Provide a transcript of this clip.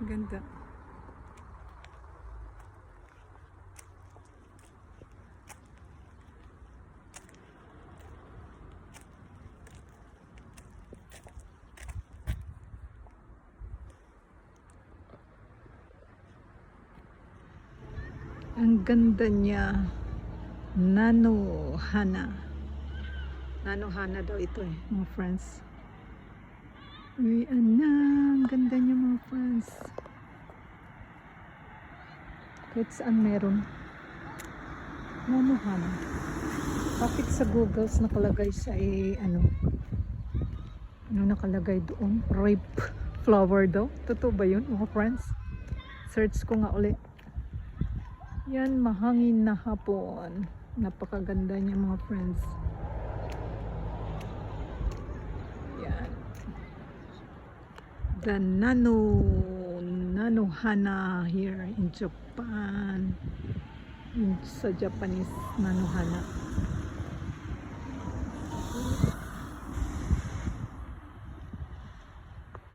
Ganda. Ang ganda niya. Nanohana. Nanohana daw ito eh, mga friends. Uy, na. Ang ganda niya mga friends. Kahit saan meron. Nanohana. Bakit sa Googles nakalagay sa ano nakalagay doon? Ripe flower daw. Totoo ba yun mga friends? Search ko nga ulit. Yan, mahangin na hapon. Napakaganda niya mga friends. Yan. The Nanohana here in Japan. Sa Japanese Nanohana.